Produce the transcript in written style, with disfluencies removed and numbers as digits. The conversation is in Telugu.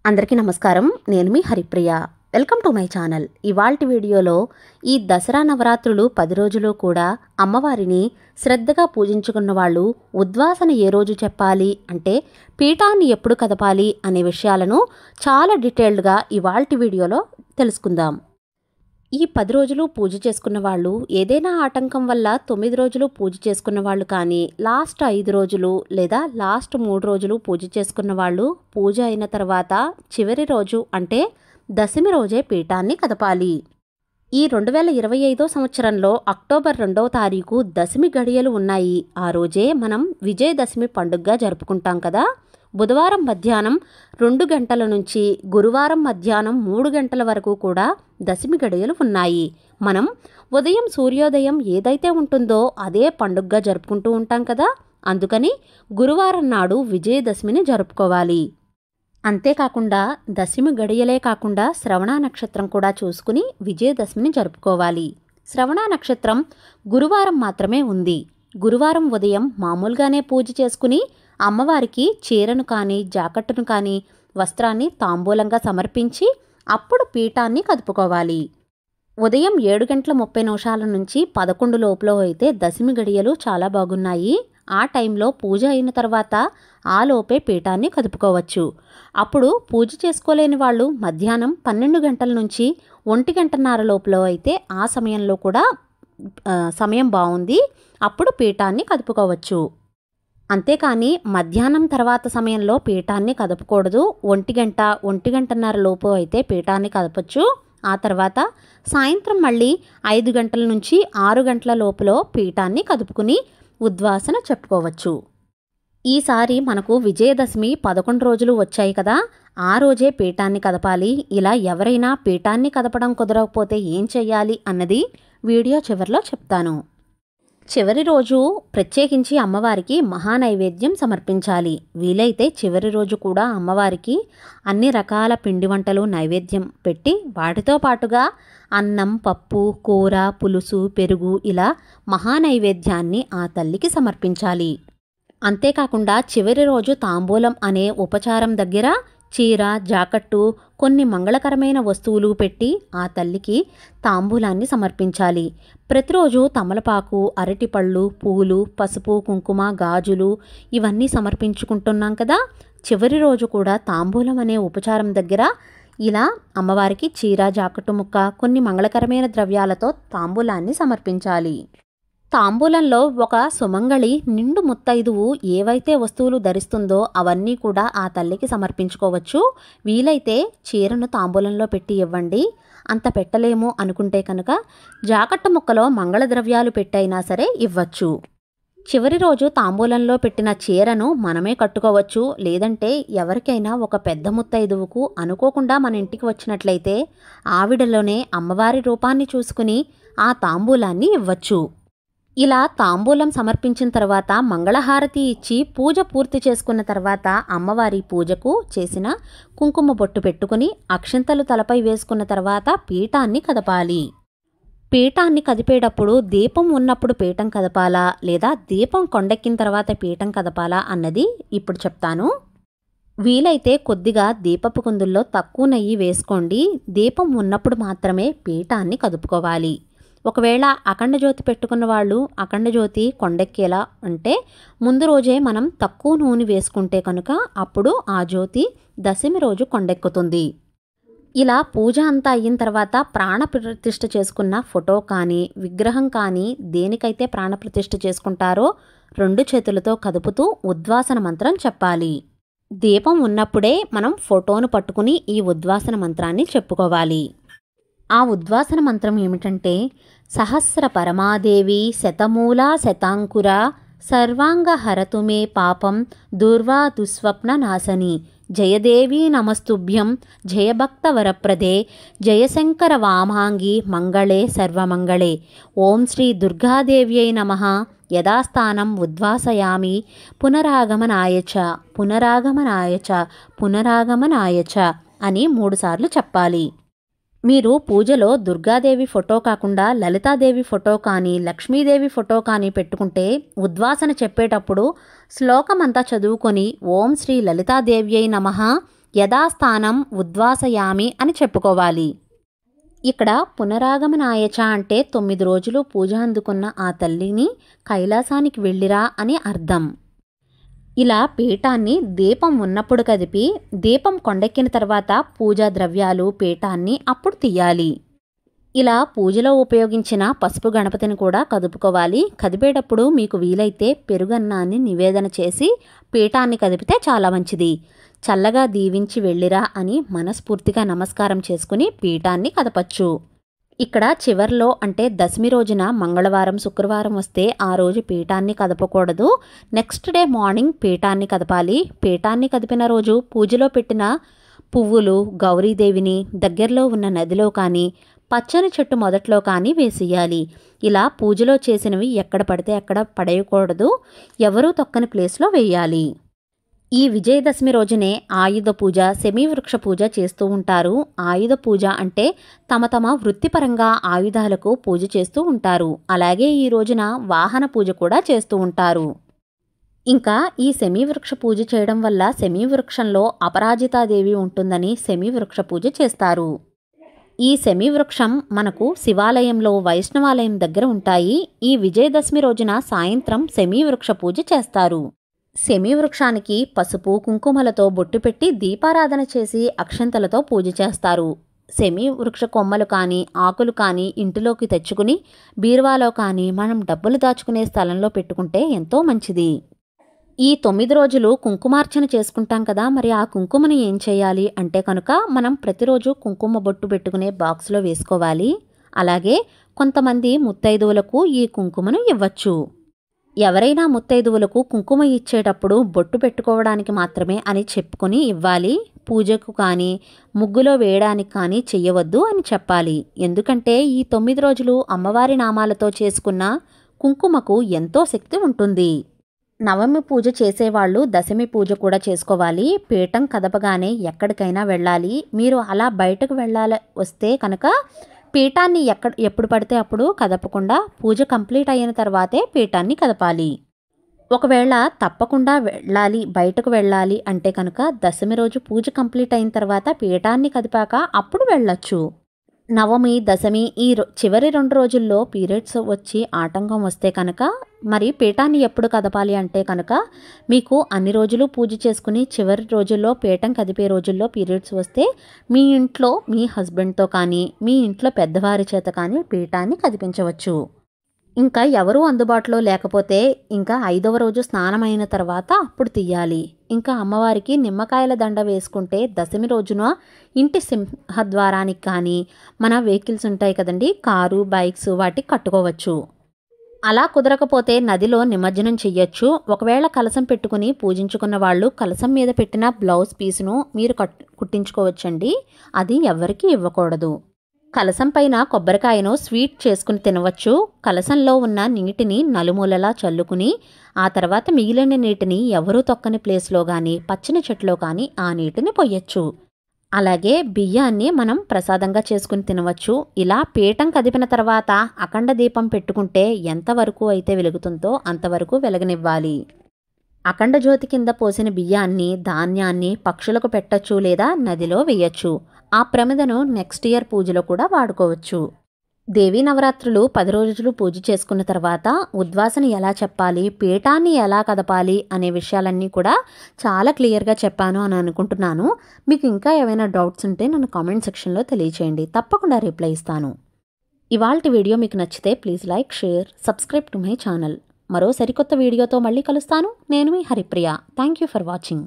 అందరికీ నమస్కారం. నేను మీ Haripriya. Welcome to my channel. ఇవాల్టి వీడియోలో ఈ దసరా నవరాత్రులు 10 రోజులు కూడా అమ్మవారిని శ్రద్ధగా పూజించుకున్న వాళ్ళు ఉద్వాసన ఏ రోజు చెప్పాలి అంటే పీఠాన్ని ఎప్పుడు కదపాలి అనే విషయాలను చాలా డీటెయిల్డ్గా ఇవాల్టి వీడియోలో తెలుసుకుందాం. ఈ 10 రోజులు పూజ చేసుకున్న వాళ్ళు ఏదైనా ఆటంకం వల్ల 9 రోజులు పూజ చేసుకున్న వాళ్ళు కానీ లాస్ట్ 5 రోజులు లేదా లాస్ట్ 3 రోజులు పూజ చేసుకున్న వాళ్ళు పూజ అయిన తర్వాత చివరి రోజు అంటే దశమి రోజే పీఠాన్ని కదపాలి. ఈ 2025 సంవత్సరంలో అక్టోబర్ 2వ తారీఖు దశమి గడియలు ఉన్నాయి. ఆ రోజే మనం విజయదశమి పండుగగా జరుపుకుంటాం కదా. బుధవారం మధ్యాహ్నం 2 గంటల నుంచి గురువారం మధ్యాహ్నం 3 గంటల వరకు కూడా దశమి గడియలు ఉన్నాయి. మనం ఉదయం సూర్యోదయం ఏదైతే ఉంటుందో అదే పండుగగా జరుపుకుంటూ ఉంటాం కదా. అందుకని గురువారం నాడు విజయదశమిని జరుపుకోవాలి. అంతేకాకుండా దశమి గడియలే కాకుండా శ్రవణ నక్షత్రం కూడా చూసుకుని విజయదశమిని జరుపుకోవాలి. శ్రవణ నక్షత్రం గురువారం మాత్రమే ఉంది. గురువారం ఉదయం మామూలుగానే పూజ చేసుకుని అమ్మవారికి చీరను కానీ జాకెట్టును కానీ వస్త్రాన్ని తాంబూలంగా సమర్పించి అప్పుడు పీఠాన్ని కదుపుకోవాలి. ఉదయం 7:30 నుంచి 11 లోపల అయితే దశమి గడియలు చాలా బాగున్నాయి. ఆ టైంలో పూజ అయిన తర్వాత ఆ లోపే పీఠాన్ని కదుపుకోవచ్చు. అప్పుడు పూజ చేసుకోలేని వాళ్ళు మధ్యాహ్నం 12 గంటల నుంచి 1:30 లోపల అయితే ఆ సమయంలో కూడా సమయం బాగుంది. అప్పుడు పీఠాన్ని కదుపుకోవచ్చు. అంతేకాని మధ్యాహ్నం తర్వాత సమయంలో పీఠాన్ని కదపకూడదు. 1:30 లోపు అయితే పీఠాన్ని కదపచ్చు. ఆ తర్వాత సాయంత్రం మళ్ళీ 5 గంటల నుంచి 6 గంటల లోపల పీఠాన్ని కదుపుకుని ఉద్వాసన చెప్పుకోవచ్చు. ఈసారి మనకు విజయదశమి 11 రోజులు వచ్చాయి కదా. ఆ రోజే పీఠాన్ని కదపాలి. ఇలా ఎవరైనా పీఠాన్ని కదపడం కుదరకపోతే ఏం చెయ్యాలి అన్నది వీడియో చివరిలో చెప్తాను. చివరి రోజు ప్రత్యేకించి అమ్మవారికి మహానైవేద్యం సమర్పించాలి. వీలైతే చివరి రోజు కూడా అమ్మవారికి అన్ని రకాల పిండి వంటలు నైవేద్యం పెట్టి వాటితో పాటుగా అన్నం, పప్పు, కూర, పులుసు, పెరుగు ఇలా మహానైవేద్యాన్ని ఆ తల్లికి సమర్పించాలి. అంతేకాకుండా చివరి రోజు తాంబూలం అనే ఉపచారం దగ్గర చీర, జాకెట్టు, కొన్ని మంగళకరమైన వస్తువులు పెట్టి ఆ తల్లికి తాంబూలాన్ని సమర్పించాలి. ప్రతిరోజు తమలపాకు, అరటిపళ్ళు, పూలు, పసుపు, కుంకుమ, గాజులు ఇవన్నీ సమర్పించుకుంటున్నాం కదా. చివరి రోజు కూడా తాంబూలం అనే ఉపచారం దగ్గర ఇలా అమ్మవారికి చీర, జాకెట్టు ముక్క, కొన్ని మంగళకరమైన ద్రవ్యాలతో తాంబూలాన్ని సమర్పించాలి. తాంబూలంలో ఒక సుమంగళి నిండు ముత్తైదువు ఏవైతే వస్తువులు ధరిస్తుందో అవన్నీ కూడా ఆ తల్లికి సమర్పించుకోవచ్చు. వీలైతే చీరను తాంబూలంలో పెట్టి ఇవ్వండి. అంత పెట్టలేము అనుకుంటే కనుక జాకెట్టు ముక్కలో మంగళద్రవ్యాలు పెట్టైనా సరే ఇవ్వచ్చు. చివరి రోజు తాంబూలంలో పెట్టిన చీరను మనమే కట్టుకోవచ్చు. లేదంటే ఎవరికైనా ఒక పెద్ద ముత్తైదువుకు అనుకోకుండా మన ఇంటికి వచ్చినట్లయితే ఆవిడలోనే అమ్మవారి రూపాన్ని చూసుకుని ఆ తాంబూలాన్ని ఇవ్వచ్చు. ఇలా తాంబూలం సమర్పించిన తర్వాత మంగళహారతి ఇచ్చి పూజ పూర్తి చేసుకున్న తర్వాత అమ్మవారి పూజకు చేసిన కుంకుమ బొట్టు పెట్టుకుని అక్షింతలు తలపై వేసుకున్న తర్వాత పీఠాన్ని కదపాలి. పీఠాన్ని కదిపేటప్పుడు దీపం ఉన్నప్పుడు పీఠం కదపాలా లేదా దీపం కొండెక్కిన తర్వాత పీఠం కదపాలా అన్నది ఇప్పుడు చెప్తాను. వీలైతే కొద్దిగా దీపపు కుందుల్లో తక్కువ నెయ్యి వేసుకోండి. దీపం ఉన్నప్పుడు మాత్రమే పీఠాన్ని కదుపుకోవాలి. ఒకవేళ అఖండ జ్యోతి పెట్టుకున్న వాళ్ళు అఖండ జ్యోతి కొండెక్కేలా అంటే ముందు రోజే మనం తక్కువ నూనె వేసుకుంటే కనుక అప్పుడు ఆ జ్యోతి దశమి రోజు కొండెక్కుతుంది. ఇలా పూజ అంతా అయిన తర్వాత ప్రాణప్రతిష్ఠ చేసుకున్న ఫోటో కానీ విగ్రహం కానీ దేనికైతే ప్రాణప్రతిష్ఠ చేసుకుంటారో 2 చేతులతో కదుపుతూ ఉద్వాసన మంత్రం చెప్పాలి. దీపం ఉన్నప్పుడే మనం ఫోటోను పట్టుకుని ఈ ఉద్వాసన మంత్రాన్ని చెప్పుకోవాలి. ఆ ఉద్వాసన మంత్రం ఏమిటంటే సహస్ర పరమాదేవి శతమూలా శతాంకుర సర్వాంగ హరతు మే పాపం దుర్వా దుస్వప్న నాశని జయదేవి నమస్తుభ్యం జయభక్త వరప్రదే జయశంకర వామాంగి మంగళే సర్వమంగళే ఓం శ్రీ దుర్గాదేవ్యై నమః యథాస్థానం ఉద్వాసయామి పునరాగమనాయచ పునరాగమనాయచ పునరాగమనాయచ అని 3 సార్లు చెప్పాలి. మీరు పూజలో దుర్గాదేవి ఫోటో కాకుండా లలితాదేవి ఫోటో కానీ లక్ష్మీదేవి ఫోటో కానీ పెట్టుకుంటే ఉద్వాసన చెప్పేటప్పుడు శ్లోకమంతా చదువుకొని ఓం శ్రీ లలితాదేవ్యై నమః యథాస్థానం ఉద్వాసయామి అని చెప్పుకోవాలి. ఇక్కడ పునరాగమనాయచ అంటే 9 రోజులు పూజ అందుకున్న ఆ తల్లిని కైలాసానికి వెళ్ళిరా అని అర్థం. ఇలా పీఠాన్ని దీపం ఉన్నప్పుడు కదిపి దీపం కొండెక్కిన తర్వాత పూజా ద్రవ్యాలు పీఠాన్ని అప్పుడు తీయాలి. ఇలా పూజలో ఉపయోగించిన పసుపు గణపతిని కూడా కదుపుకోవాలి. కదిపేటప్పుడు మీకు వీలైతే పెరుగన్నాన్ని నివేదన చేసి పీఠాన్ని కదిపితే చాలా మంచిది. చల్లగా దీవించి వెళ్ళిరా అని మనస్ఫూర్తిగా నమస్కారం చేసుకుని పీఠాన్ని కదపచ్చు. ఇక్కడ చివర్లో అంటే దశమి రోజున మంగళవారం శుక్రవారం వస్తే ఆ రోజు పీఠాన్ని కదపకూడదు. నెక్స్ట్ డే మార్నింగ్ పీఠాన్ని కదపాలి. పీఠాన్ని కదిపిన రోజు పూజలో పెట్టిన పువ్వులు గౌరీదేవిని దగ్గరలో ఉన్న నదిలో కానీ పచ్చని చెట్టు మొదట్లో కానీ వేసేయాలి. ఇలా పూజలో చేసినవి ఎక్కడ పడితే అక్కడ పడేయకూడదు. ఎవరూ తొక్కని ప్లేస్లో వేయాలి. ఈ విజయదశమి రోజునే ఆయుధ పూజ శమీవృక్ష పూజ చేస్తూ ఉంటారు. ఆయుధ పూజ అంటే తమ తమ వృత్తిపరంగా ఆయుధాలకు పూజ చేస్తూ ఉంటారు. అలాగే ఈ రోజున వాహన పూజ కూడా చేస్తూ ఉంటారు. ఇంకా ఈ శమీవృక్ష పూజ చేయడం వల్ల శమీవృక్షంలో అపరాజితాదేవి ఉంటుందని శమీవృక్ష పూజ చేస్తారు. ఈ శమీవృక్షం మనకు శివాలయంలో వైష్ణవాలయం దగ్గర ఉంటాయి. ఈ విజయదశమి రోజున సాయంత్రం శమీవృక్ష పూజ చేస్తారు. శమీవృక్షానికి పసుపు కుంకుమలతో బొట్టు పెట్టి దీపారాధన చేసి అక్షంతలతో పూజ చేస్తారు. శమీవృక్ష కొమ్మలు కానీ ఆకులు కానీ ఇంటిలోకి తెచ్చుకుని బీరువాలో కానీ మనం డబ్బులు దాచుకునే స్థలంలో పెట్టుకుంటే ఎంతో మంచిది. ఈ 9 రోజులు కుంకుమార్చన చేసుకుంటాం కదా, మరి ఆ కుంకుమను ఏం చేయాలి అంటే కనుక మనం ప్రతిరోజు కుంకుమ బొట్టు పెట్టుకునే బాక్స్లో వేసుకోవాలి. అలాగే కొంతమంది ముత్తైదువులకు ఈ కుంకుమను ఇవ్వచ్చు. ఎవరైనా ముత్తైదువులకు కుంకుమ ఇచ్చేటప్పుడు బొట్టు పెట్టుకోవడానికి మాత్రమే అని చెప్పుకొని ఇవ్వాలి. పూజకు కానీ ముగ్గులో వేయడానికి కానీ చెయ్యవద్దు అని చెప్పాలి. ఎందుకంటే ఈ 9 రోజులు అమ్మవారి నామాలతో చేసుకున్న కుంకుమకు ఎంతో శక్తి ఉంటుంది. నవమి పూజ చేసేవాళ్ళు దశమి పూజ కూడా చేసుకోవాలి. పీఠం కదపగానే ఎక్కడికైనా వెళ్ళాలి. మీరు అలా బయటకు వస్తే కనుక పీఠాన్ని ఎప్పుడు పడితే అప్పుడు కదపకుండా పూజ కంప్లీట్ అయిన తర్వాతే పీఠాన్ని కదపాలి. ఒకవేళ తప్పకుండా బయటకు వెళ్ళాలి అంటే కనుక దశమి రోజు పూజ కంప్లీట్ అయిన తర్వాత పీఠాన్ని కదిపాక అప్పుడు వెళ్ళొచ్చు. నవమి దశమి ఈ చివరి 2 రోజుల్లో పీరియడ్స్ వచ్చి ఆటంకం వస్తే కనుక మరి పీఠాన్ని ఎప్పుడు కదపాలి అంటే కనుక మీకు అన్ని రోజులు పూజ చేసుకుని చివరి రోజుల్లో పీఠం కదిపే రోజుల్లో పీరియడ్స్ వస్తే మీ ఇంట్లో మీ హస్బెండ్తో కానీ మీ ఇంట్లో పెద్దవారి చేత కానీ పీఠాన్ని కదిపించవచ్చు. ఇంకా ఎవరూ అందుబాటులో లేకపోతే ఇంకా 5వ రోజు స్నానమైన తర్వాత అప్పుడు తీయాలి. ఇంకా అమ్మవారికి నిమ్మకాయల దండ వేసుకుంటే దశమి రోజున ఇంటి సింహద్వారానికి కానీ మన వెహికల్స్ ఉంటాయి కదండి, కారు బైక్స్ వాటికి కట్టుకోవచ్చు. అలా కుదరకపోతే నదిలో నిమజ్జనం చెయ్యొచ్చు. ఒకవేళ కలసం పెట్టుకుని పూజించుకున్న వాళ్ళు కలసం మీద పెట్టిన బ్లౌజ్ పీసును మీరు కుట్టించుకోవచ్చండి. అది ఎవరికి ఇవ్వకూడదు. కలసం పైన కొబ్బరికాయను స్వీట్ చేసుకుని తినవచ్చు. కలసంలో ఉన్న నీటిని నలుమూలలా చల్లుకుని ఆ తర్వాత మిగిలిన నీటిని ఎవరూ తొక్కని ప్లేస్లో కానీ పచ్చని చెట్లో కానీ ఆ నీటిని పొయ్యొచ్చు. అలాగే బియ్యాన్ని మనం ప్రసాదంగా చేసుకుని తినవచ్చు. ఇలా పీఠం కదిపిన తర్వాత అఖండ దీపం పెట్టుకుంటే ఎంతవరకు అయితే వెలుగుతుందో అంతవరకు వెలగనివ్వాలి. అఖండ జ్యోతి కింద పోసిన బియ్యాన్ని ధాన్యాన్ని పక్షులకు పెట్టచ్చు లేదా నదిలో వేయచ్చు. ఆ ప్రమిదను నెక్స్ట్ ఇయర్ పూజలో కూడా వాడుకోవచ్చు. దేవీ నవరాత్రులు 10 రోజులు పూజ చేసుకున్న తర్వాత ఉద్వాసన ఎలా చెప్పాలి, పీఠాన్ని ఎలా కదపాలి అనే విషయాలన్నీ కూడా చాలా క్లియర్గా చెప్పాను అని అనుకుంటున్నాను. మీకు ఇంకా ఏమైనా డౌట్స్ ఉంటే నన్ను కామెంట్ సెక్షన్లో తెలియచేయండి. తప్పకుండా రిప్లై ఇస్తాను. ఇవాల్టి వీడియో మీకు నచ్చితే please like, share, subscribe to my channel. మరో సరికొత్త వీడియోతో మళ్ళీ కలుస్తాను. నేను మీ Haripriya. Thank you for watching.